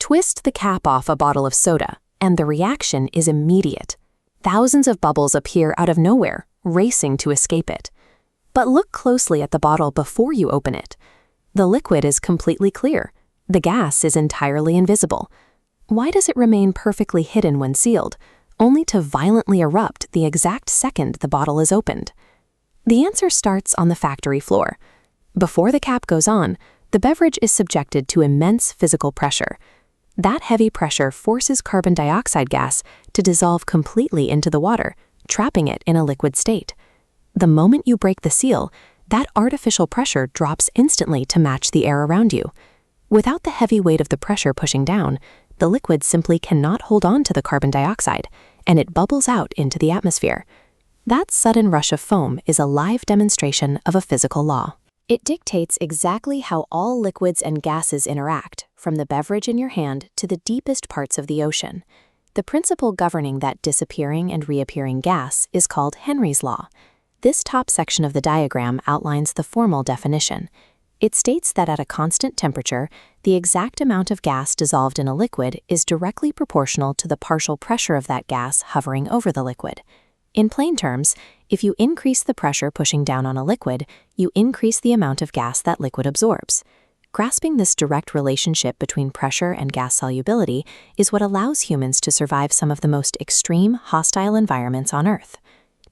Twist the cap off a bottle of soda, and the reaction is immediate. Thousands of bubbles appear out of nowhere, racing to escape it. But look closely at the bottle before you open it. The liquid is completely clear. The gas is entirely invisible. Why does it remain perfectly hidden when sealed, only to violently erupt the exact second the bottle is opened? The answer starts on the factory floor. Before the cap goes on, the beverage is subjected to immense physical pressure. That heavy pressure forces carbon dioxide gas to dissolve completely into the water, trapping it in a liquid state. The moment you break the seal, that artificial pressure drops instantly to match the air around you. Without the heavy weight of the pressure pushing down, the liquid simply cannot hold on to the carbon dioxide, and it bubbles out into the atmosphere. That sudden rush of foam is a live demonstration of a physical law. It dictates exactly how all liquids and gases interact, from the beverage in your hand to the deepest parts of the ocean. The principle governing that disappearing and reappearing gas is called Henry's law. This top section of the diagram outlines the formal definition. It states that at a constant temperature, the exact amount of gas dissolved in a liquid is directly proportional to the partial pressure of that gas hovering over the liquid. In plain terms, if you increase the pressure pushing down on a liquid, you increase the amount of gas that liquid absorbs. Grasping this direct relationship between pressure and gas solubility is what allows humans to survive some of the most extreme, hostile environments on Earth.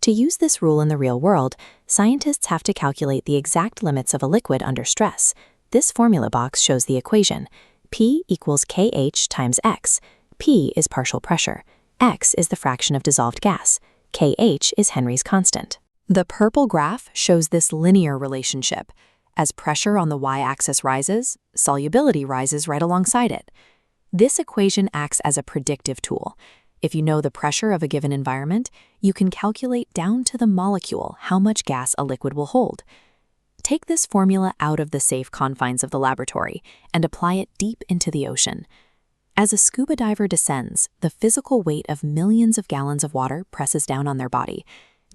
To use this rule in the real world, scientists have to calculate the exact limits of a liquid under stress. This formula box shows the equation. P equals kH times X. P is partial pressure. X is the fraction of dissolved gas. kH is Henry's constant. The purple graph shows this linear relationship. As pressure on the y-axis rises, solubility rises right alongside it. This equation acts as a predictive tool. If you know the pressure of a given environment, you can calculate down to the molecule how much gas a liquid will hold. Take this formula out of the safe confines of the laboratory and apply it deep into the ocean. As a scuba diver descends, the physical weight of millions of gallons of water presses down on their body.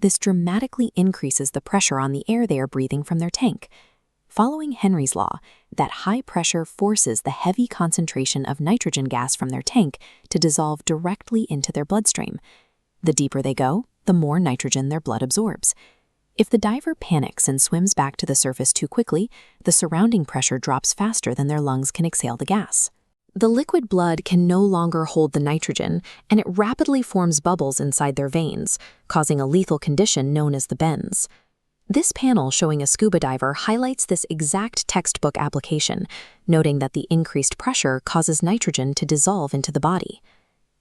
This dramatically increases the pressure on the air they are breathing from their tank. Following Henry's law, that high pressure forces the heavy concentration of nitrogen gas from their tank to dissolve directly into their bloodstream. The deeper they go, the more nitrogen their blood absorbs. If the diver panics and swims back to the surface too quickly, the surrounding pressure drops faster than their lungs can exhale the gas. The liquid blood can no longer hold the nitrogen, and it rapidly forms bubbles inside their veins, causing a lethal condition known as the bends. This panel showing a scuba diver highlights this exact textbook application, noting that the increased pressure causes nitrogen to dissolve into the body.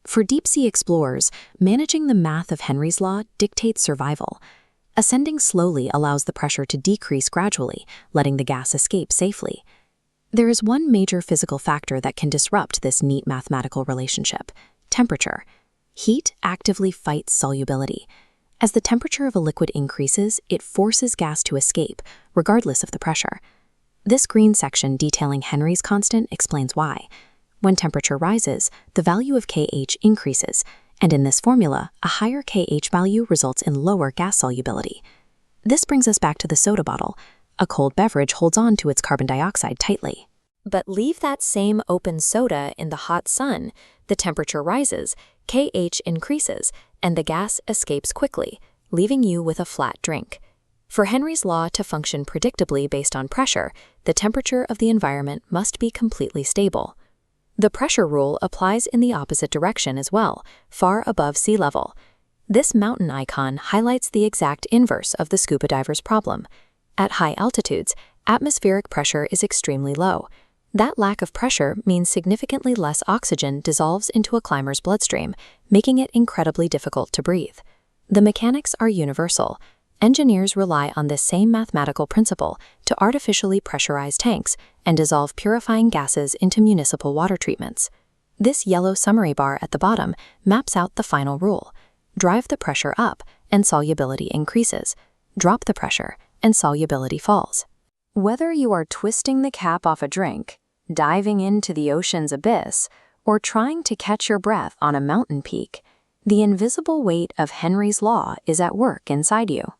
For deep-sea explorers, managing the math of Henry's law dictates survival. Ascending slowly allows the pressure to decrease gradually, letting the gas escape safely. There is one major physical factor that can disrupt this neat mathematical relationship: temperature. Heat actively fights solubility. As the temperature of a liquid increases, it forces gas to escape, regardless of the pressure. This green section detailing Henry's constant explains why. When temperature rises, the value of kH increases, and in this formula, a higher kH value results in lower gas solubility. This brings us back to the soda bottle. A cold beverage holds on to its carbon dioxide tightly. But leave that same open soda in the hot sun, the temperature rises, kH increases, and the gas escapes quickly, leaving you with a flat drink. For Henry's law to function predictably based on pressure, the temperature of the environment must be completely stable. The pressure rule applies in the opposite direction as well, far above sea level. This mountain icon highlights the exact inverse of the scuba diver's problem. At high altitudes, atmospheric pressure is extremely low. That lack of pressure means significantly less oxygen dissolves into a climber's bloodstream, making it incredibly difficult to breathe. The mechanics are universal. Engineers rely on this same mathematical principle to artificially pressurize tanks and dissolve purifying gases into municipal water treatments. This yellow summary bar at the bottom maps out the final rule. Drive the pressure up, and solubility increases. Drop the pressure, and solubility falls. Whether you are twisting the cap off a drink, diving into the ocean's abyss, or trying to catch your breath on a mountain peak, the invisible weight of Henry's law is at work inside you.